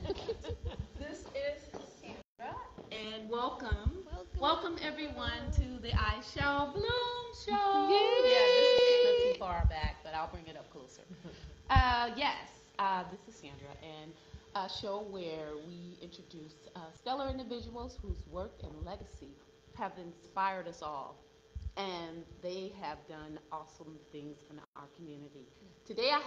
This is Sandra, and welcome everyone to the I Shall Bloom show. Yay! Yeah, this is taking us too far back, but I'll bring it up closer. This is Sandra, and a show where we introduce stellar individuals whose work and legacy have inspired us all, and they have done awesome things in our community. Today I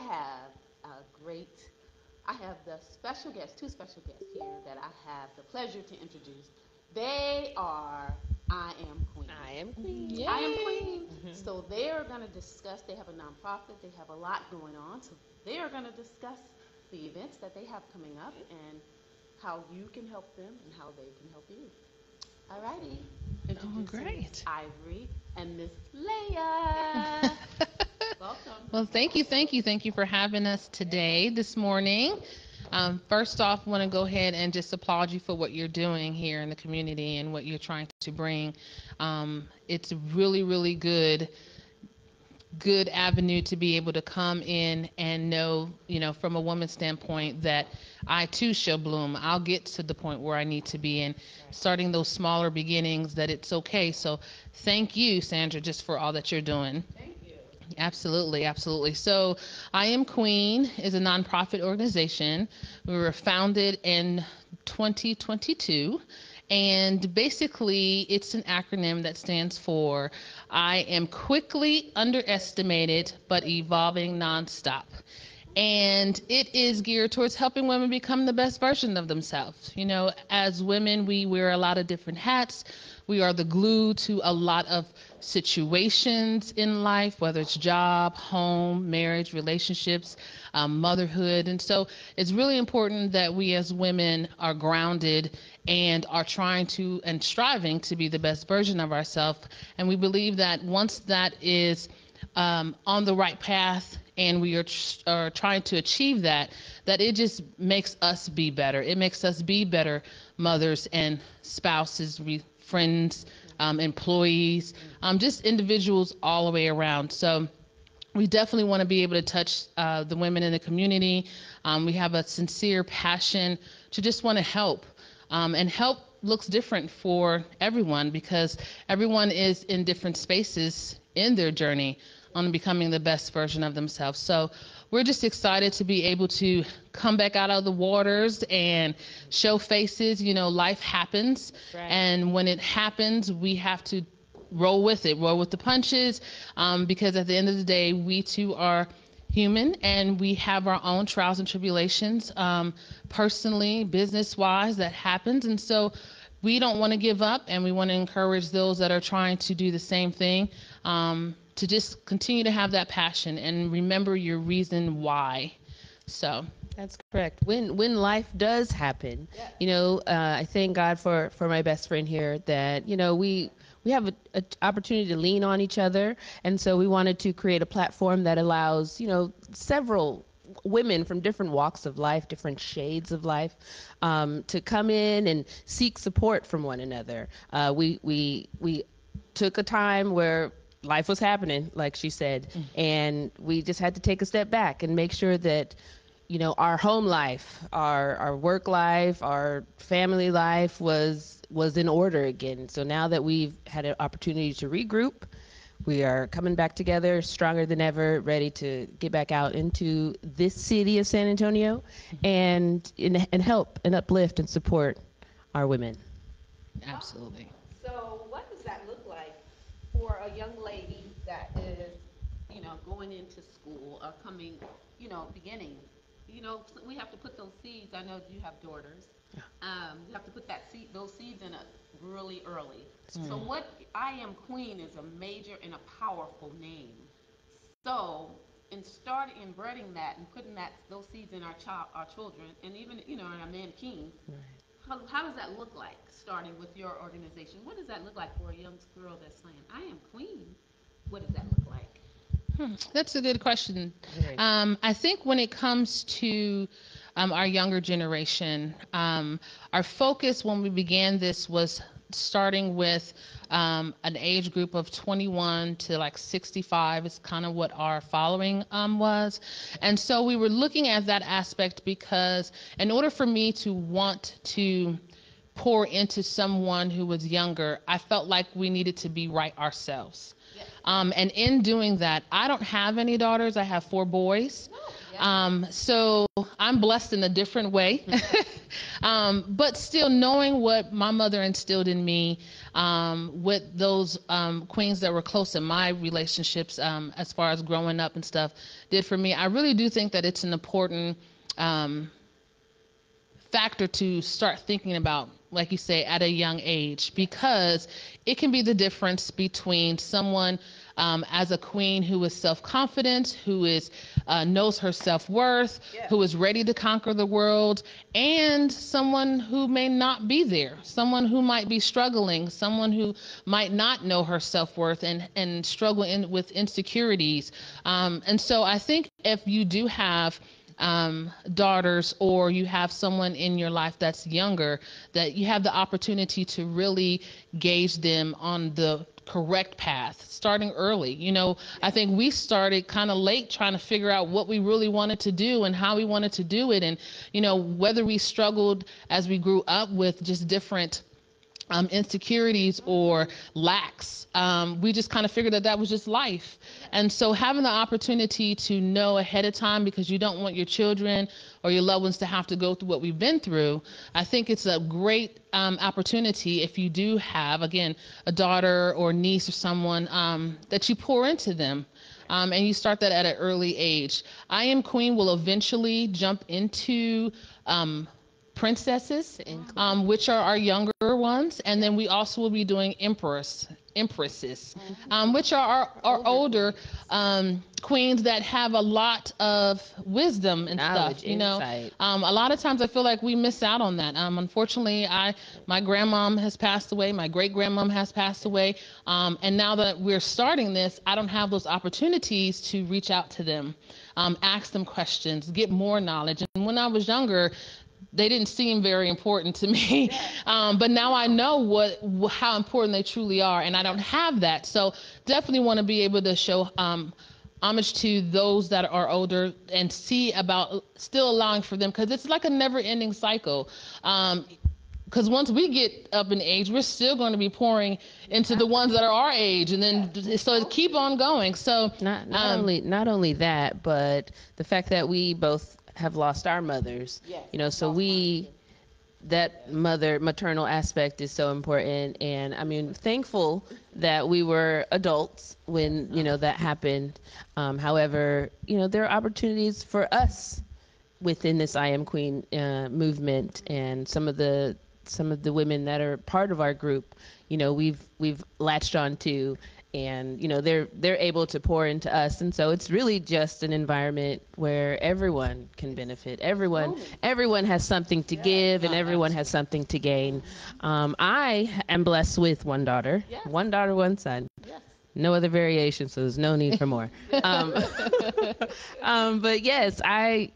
have the special guests, two special guests here that I have the pleasure to introduce. They are I Am Queen. I am Queen. Yay. I Am Queen. So they are going to discuss, they have a nonprofit, they have a lot going on. So they are going to discuss the events that they have coming up and how you can help them and how they can help you. All righty. Great. Miss Ivory and Miss Leah. Welcome. Well, thank you for having us today, this morning. First off, I want to go ahead and just applaud you for what you're doing here in the community and what you're trying to bring. It's really, really good avenue to be able to come in and know, from a woman's standpoint, that I too shall bloom. I'll get to the point where I need to be, and starting those smaller beginnings, that it's okay. So thank you, Sandra, just for all that you're doing. Thank you. Absolutely, absolutely. So I Am Queen is a nonprofit organization. We were founded in 2022. And basically, it's an acronym that stands for I am quickly underestimated, but evolving nonstop. And it is geared towards helping women become the best version of themselves. As women, we wear a lot of different hats. We are the glue to a lot of situations in life, whether it's job, home, marriage, relationships, motherhood. And so it's really important that we as women are grounded and are trying to and striving to be the best version of ourselves. And we believe that once that is on the right path and we are trying to achieve that it just makes us be better. It makes us be better mothers and spouses, friends, employees, just individuals all the way around. So we definitely want to be able to touch the women in the community. We have a sincere passion to just want to help. And help looks different for everyone because everyone is in different spaces in their journey on becoming the best version of themselves. So we're just excited to be able to come back out of the waters and show faces. Life happens. Right. And when it happens, we have to roll with the punches, because at the end of the day, we too are human and we have our own trials and tribulations, personally, business-wise, that happens. And so we don't want to give up, and we want to encourage those that are trying to do the same thing, to just continue to have that passion and remember your reason why. So that's correct. When life does happen, I thank God for my best friend here that, we have an opportunity to lean on each other. And so we wanted to create a platform that allows, several women from different walks of life, different shades of life, to come in and seek support from one another. We took a time where life was happening, like she said, and we just had to take a step back and make sure that, our home life, our work life, our family life was in order again. So now that we've had an opportunity to regroup, we are coming back together stronger than ever, ready to get back out into this city of San Antonio and help and uplift and support our women. Absolutely. So what does that look like for a young lady that is, going into school or coming, beginning? We have to put those seeds. I know you have daughters. You have to put those seeds in really early. So what I Am Queen is a major and a powerful name. So in breeding that and putting those seeds in our children, and even in our men king, how does that look like? Starting with your organization, what does that look like for a young girl that's saying, "I am queen"? What does that look like? That's a good question. I think when it comes to our younger generation, our focus when we began this was starting with an age group of 21 to like 65 is kind of what our following was. And so we were looking at that aspect because in order for me to want to pour into someone who was younger, I felt like we needed to be right ourselves. And in doing that, I don't have any daughters. I have 4 boys. So I'm blessed in a different way. But still knowing what my mother instilled in me, with those queens that were close in my relationships, as far as growing up and stuff, did for me, I really do think that it's an important factor to start thinking about, like you say, at a young age, because it can be the difference between someone as a queen who is self-confident, who is knows her self-worth, who is ready to conquer the world, and someone who may not be there, someone who might be struggling, someone who might not know her self-worth and struggle with insecurities. And so I think if you do have daughters, or you have someone in your life that's younger, that you have the opportunity to really gauge them on the correct path, starting early. You know, I think we started kind of late trying to figure out what we really wanted to do and how we wanted to do it. And, you know, whether we struggled as we grew up with just different insecurities or lacks. We just kind of figured that that was just life. And so having the opportunity to know ahead of time, because you don't want your children or your loved ones to have to go through what we've been through, I think it's a great opportunity if you do have, again, a daughter or niece or someone that you pour into them. And you start that at an early age. I Am Queen will eventually jump into princesses, which are our younger ones, and then we also will be doing empresses, which are our older queens that have a lot of wisdom and Knowledge, stuff. You know, insight. a lot of times I feel like we miss out on that. Unfortunately, my grandmom has passed away, my great grandmom has passed away, and now that we're starting this, I don't have those opportunities to reach out to them, ask them questions, get more knowledge. And when I was younger, they didn't seem very important to me. But now I know how important they truly are, and I don't have that. So definitely want to be able to show homage to those that are older and see about still allowing for them, because it's like a never-ending cycle. Because once we get up in age, we're still going to be pouring into the ones that are our age, and then so keep on going. So Not only that, but the fact that we both have lost our mothers. You know, so that maternal aspect is so important. And I mean, thankful that we were adults when, you know, that happened. However, you know, there are opportunities for us within this I Am Queen movement, and some of the women that are part of our group, you know, we've latched on to, and you know, they're able to pour into us. And so it's really just an environment where everyone can benefit. Everyone has something to give, and everyone has something to gain. I am blessed with one daughter, one son. No other variation, so there's no need for more. But yes,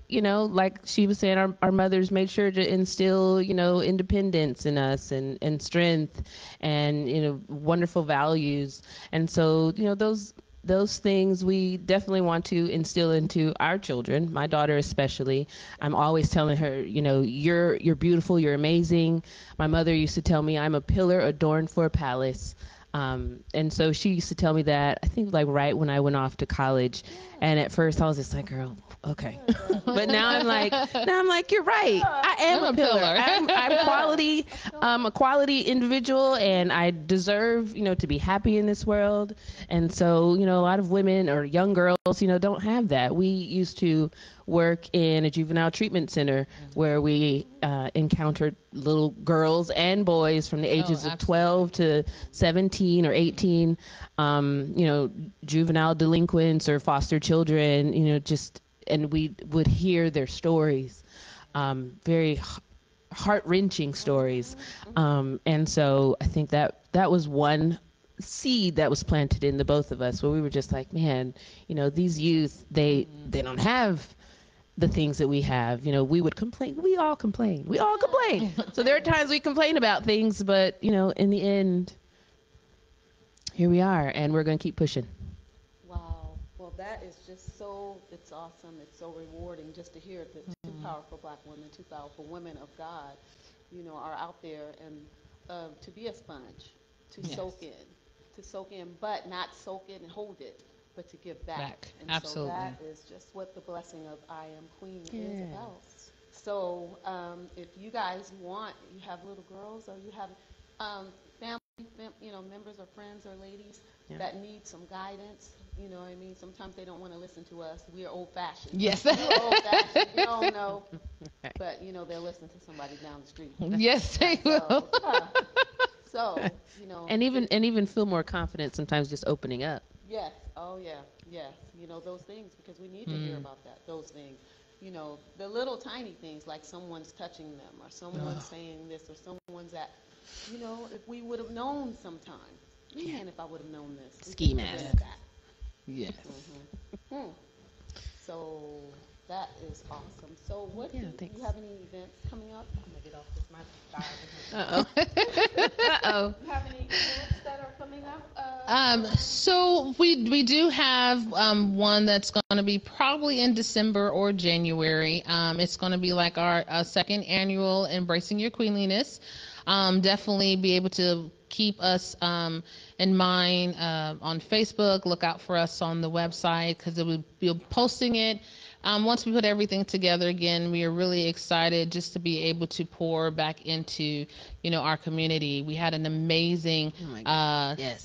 you know, like she was saying, our mothers made sure to instill, you know, independence in us, and strength, and, you know, wonderful values. And so, you know, those things we definitely want to instill into our children, my daughter especially. I'm always telling her, you know, you're beautiful, you're amazing. My mother used to tell me I'm a pillar adorned for a palace. And so she used to tell me that, I think, like right when I went off to college. And at first I was just like, girl, okay. But now I'm like, you're right. I am a pillar. I'm a quality individual, and I deserve, you know, to be happy in this world. And so, you know, a lot of women or young girls, you know, don't have that. We used to work in a juvenile treatment center where we encountered little girls and boys from the ages of 12 to 17 or 18, you know, juvenile delinquents or foster children, you know, and we would hear their stories, very heart-wrenching stories. And so I think that was one seed that was planted in the both of us, where we were just like, man, you know, these youth, they don't have the things that we have. We would complain. We all complain. We all complain. So there are times we complain about things, but in the end, here we are, and we're going to keep pushing. Wow. Well, that is just it's awesome. It's so rewarding just to hear that two powerful black women, two powerful women of God, are out there and to be a sponge, to Yes. soak in, but not soak it and hold it, but to give back. And Absolutely. so that is just what the blessing of I Am Queen is Yeah. about. So if you guys you have little girls or you have family, members or friends or ladies that need some guidance, what I mean? Sometimes they don't want to listen to us. We are old-fashioned. Yes. We're old-fashioned. You don't know. Right. But, they'll listen to somebody down the street. Yes, they will. So, And even feel more confident sometimes just opening up. yes. Oh, yeah. Yes. Those things, because we need to hear about that, those things. The little tiny things, like someone's touching them or someone's saying this or someone's that, if we would have known sometime. Man, if I would have known this. Ski mask. Yes. So that is awesome. So thanks. you have any events coming up? I'm going to get off this Uh-oh. You have any events that are coming up? So we do have one that's going to be probably in December or January. It's going to be like our second annual Embracing Your Queenliness. Definitely be able to keep us in mind on Facebook. Look out for us on the website because we'll be posting it. Once we put everything together again, we are really excited just to be able to pour back into, our community. We had an amazing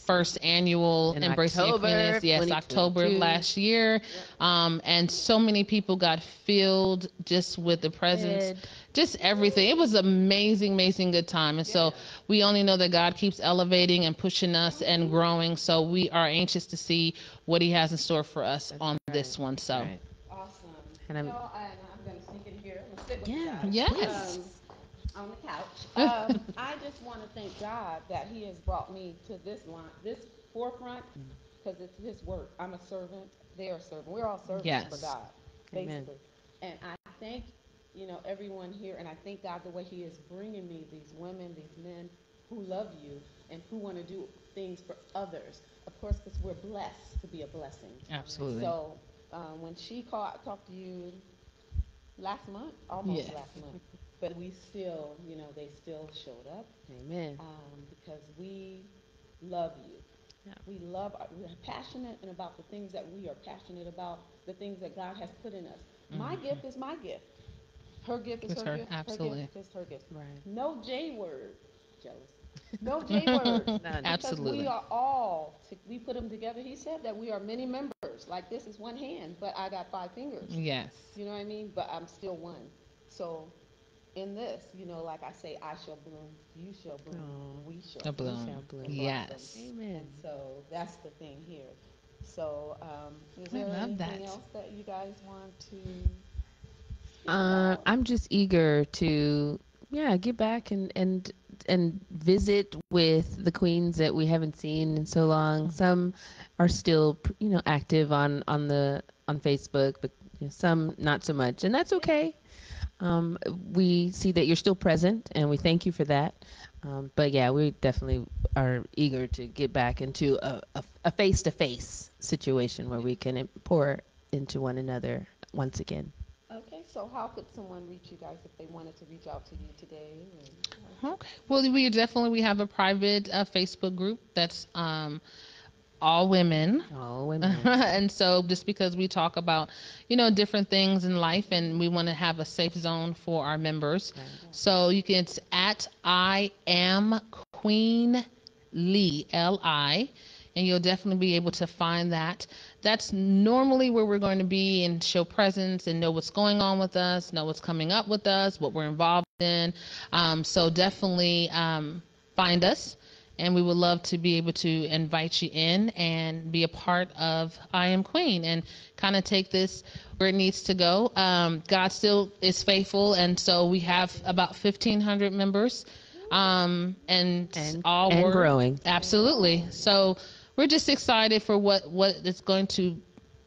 first annual In Embracing Your Queenliness. Yes, October last year. And so many people got filled just with the presence. Just everything. It was amazing, amazing good time. And so we only know that God keeps elevating and pushing us and growing. So we are anxious to see what he has in store for us on this one. So. Right. Awesome. And I'm going to sneak in here. I'm going to sit with you Yeah. guys. Yes. On the couch. I just want to thank God that he has brought me to this forefront, because it's his work. I'm a servant. They are a servant. We're all servants for God, basically. Amen. And I thank, everyone here, and I thank God the way he is bringing me these women, these men who love you and who want to do things for others. Of course, because we're blessed to be a blessing. Absolutely. So when she talked to you last month, almost last month, but we still, they still showed up. Amen. Because we love you. Yeah. We're passionate about the things that we are passionate about, the things that God has put in us. My gift is my gift. Her gift is her gift. Absolutely. Her gift is her gift. Right. No J word. Jealous. No J word. None. Absolutely. Because we are all, we put them together. He said that we are many members. Like this is one hand, but I got 5 fingers. Yes. You know what I mean? But I'm still one. So in this, like I say, I shall bloom, you shall bloom, we shall bloom. Yes. Amen. And so that's the thing here. So is there anything else that you guys want to I'm just eager to get back and visit with the queens that we haven't seen in so long. Some are still active on Facebook, but some not so much, and that's okay. We see that you're still present, and we thank you for that. But we definitely are eager to get back into a face-to-face situation where we can pour into one another once again. Okay, so how could someone reach you guys if they wanted to reach out to you today? Okay. Well, we have a private Facebook group that's all women. All women. And so just because we talk about, different things in life and we want to have a safe zone for our members. Right. So it's at I Am Queen Lee, L-I, and you'll definitely be able to find that. That's normally where we're going to be and show presence and know what's going on with us, know what's coming up with us, what we're involved in. So definitely find us. And we would love to be able to invite you in and be a part of I Am Queen and kind of take this where it needs to go. God still is faithful, and so we have about 1,500 members, and growing. Absolutely. So we're just excited for what it's going to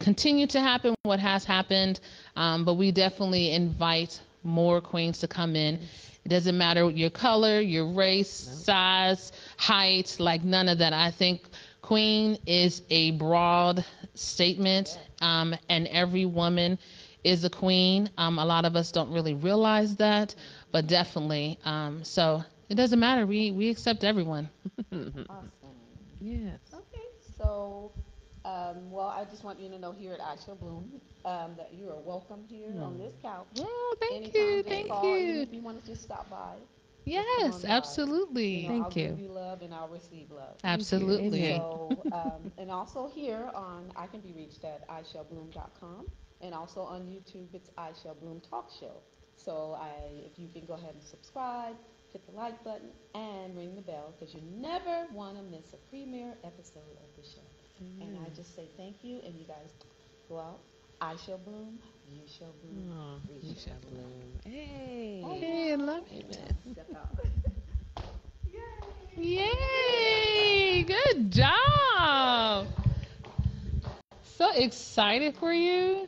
continue to happen, what has happened, but we definitely invite more queens to come in. It doesn't matter your color, your race, size, height, like none of that. I think queen is a broad statement, and every woman is a queen. A lot of us don't really realize that, but definitely. So it doesn't matter. We accept everyone. Awesome. Yes. Okay, so, well, I just want you to know here at I Shall Bloom that you are welcome here on this couch. Oh, thank Anytime, you, just thank call. Even you. if you want to just stop by, just come on Yes, by. absolutely. I'll Thank you. give you love and I'll receive love. Absolutely. Amen. So, and also here on, I can be reached at ishallbloom.com, and also on YouTube, it's I Shall Bloom Talk Show. So if you can go ahead and subscribe, hit the like button, and ring the bell, because you never want to miss a premiere episode of the show. And I just say thank you, and you guys go out. I shall bloom, you shall bloom, Oh, we you shall shall bloom. bloom. Hey. Hey, I love it. Step out. Yay! Good job. So excited for you.